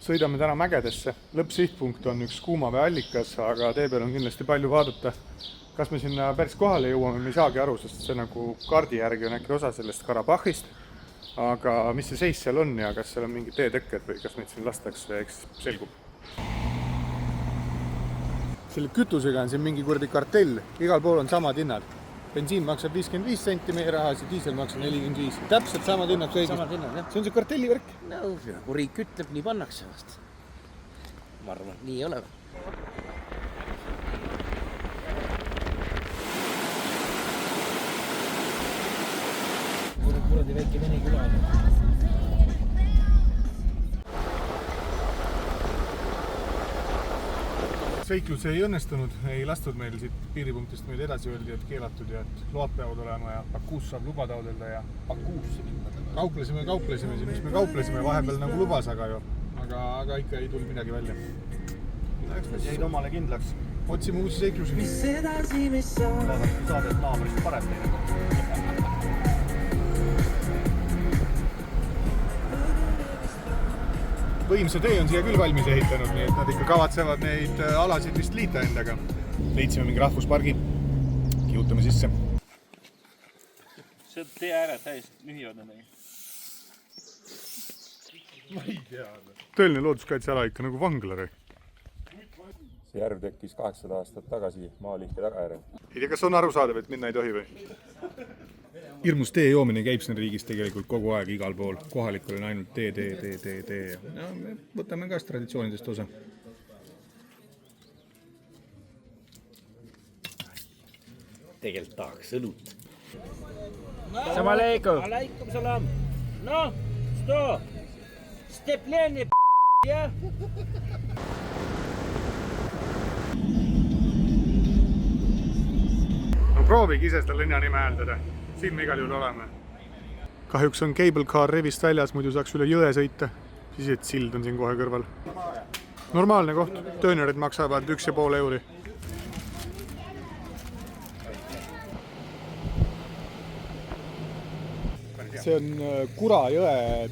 Sõidame täna mägedesse. Lõppsihtpunkt on üks kuumaveeallikas, aga tee peal on kindlasti palju vaadata. Kas me sinna päris kohale jõuame, me ei saagi aru, sest see nagu kaardi järgi on äkki osa sellest Karabahhist. Aga mis see seis seal on ja kas seal on mingid teetekked või kas meid siin lastakse, eks selgub. Selle kütusega on siin mingi kuradi kartell, igal pool on samad hinnad. Bensiin maksab 55 senti meie rahas ja diisel maksab 45. Täpselt samad hinnad kõigist. Samad hinnad, jah. See on see kartellivärk. No, kui riik ütleb, nii pannakse vast. Ma arvan, nii ei ole. Kuradi väike vene küla. Seiklus ei õnnestunud, ei lastud meil siit piiripunktist meid edasi öeldi, et keelatud ja et load peavad olema ja Bakuus saab luba taotleda ja Bakuus kauplesime, siis me kauplesime vahepeal nagu lubas, aga ikka ei tulnud midagi välja. Jäid omale kindlaks. Otsime uusi seiklusi. Mis edasi, mis saaded naabrist parem teile. Võimsa tee on siia küll valmis ehitanud, nii et nad ikka kavatsevad neid alasid vist liita endaga. Leidsime mingi rahvuspargi, kihutame sisse. See tee ääred täiesti nühivad nendega. Ma ei tea. Tõeline looduskaitseala ikka nagu vanglar. See järv tekkis 800 aastat tagasi maalihke tagajärjel. Ei tea, kas on aru saadav, et minna ei tohi või? Hirmus tee joomine käib siin riigis tegelikult kogu aeg igal pool. Kohalikul on ainult tee. No, me võtame ka traditsioonidest osa. Tegelikult tahaks õlut. Salam aleikum. Aleikum salam. No, что? Steplение, ja? No proovigi ise seda linna nime hääldada. Siin me igal juhul oleme. Kahjuks on cable car revist väljas, muidu saaks üle jõe sõita. Siis et sild on siin kohe kõrval. Normaalne koht. Töönerid maksavad 1,5 euri. See on Kura jõe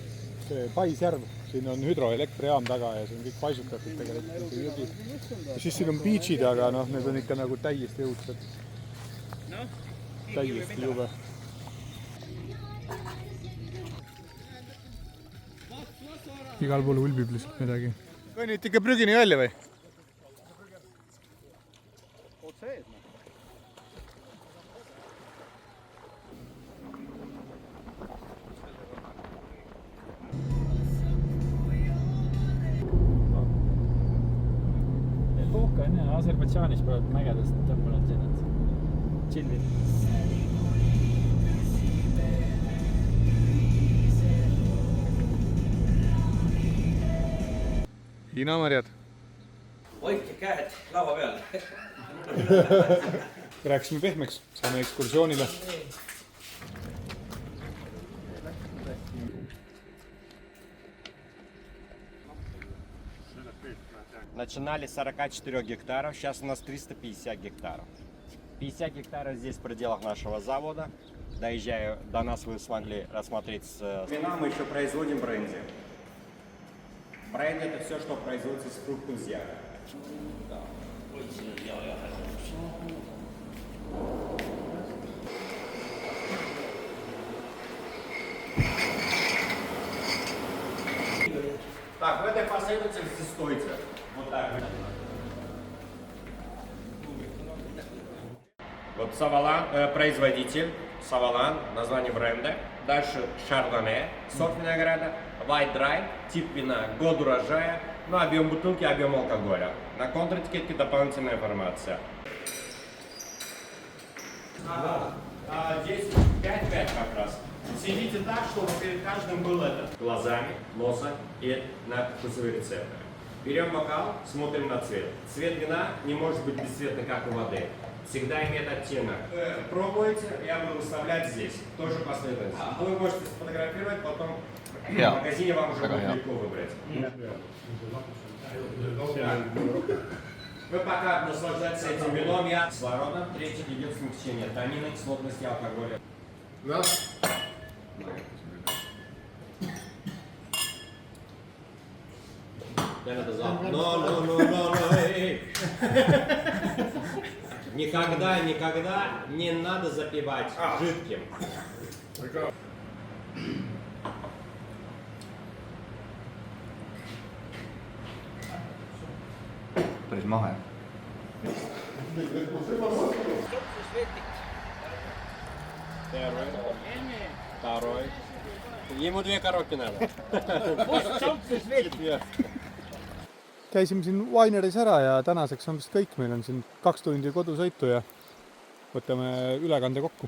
paisjärv. Siin on hüdroelektrijaam taga ja see on kõik paisutatud tegelikult. Ja siis siin on beachid, aga need on ikka nagu täiesti õudsed. Täiesti jube. Igal pool ulbib lihtsalt midagi. Kõnnit ikka prügini välja või? Puhka enne Aserbaidžaanis praegu mägedest tõmbunud siin, et chillid. Hiina-Marjad. Hoidke käed lava peal. Rääksime pehmeks, saame ekskursioonile. Начинали с 44 гектаров, сейчас у нас 350 гектаров. 50 гектаров здесь в пределах нашего завода. Доезжая до нас, вы смогли рассмотреть. Вина мы еще производим бренди. Бренди — это все, что производится с фруктов с ягод. Так, в этой последовательности стойте. Вот так. Вот Савалан, производитель, Савалан, название бренда. Дальше Шардоне, сорт винограда, White Dry, тип вина, год урожая, ну, объем бутылки, объем алкоголя. На контратикетке дополнительная информация. Здесь 5-5 как раз. Сидите так, чтобы перед каждым был этот. Глазами, носом и на вкусовые рецепторы. Берем бокал, смотрим на цвет. Цвет вина не может быть бесцветный, как у воды. Всегда имеет оттенок. Пробуйте, я буду выставлять здесь. Тоже последовательно. Вы можете сфотографировать, потом в магазине вам уже будет легко выбрать. Вы пока наслаждаетесь этим вином, я кислородом, третий идет смягчение танина, кислотности алкоголя. Да? Мне надо завтра. Но, эй. Никогда не надо запивать жидким. Päris mahe. Первый. Второй. Ему 2 коробки надо. käisime siin Waineris ära ja tänaseks on vist kõik, meil on siin 2 tundi kodusõitu ja võtame ülekande kokku.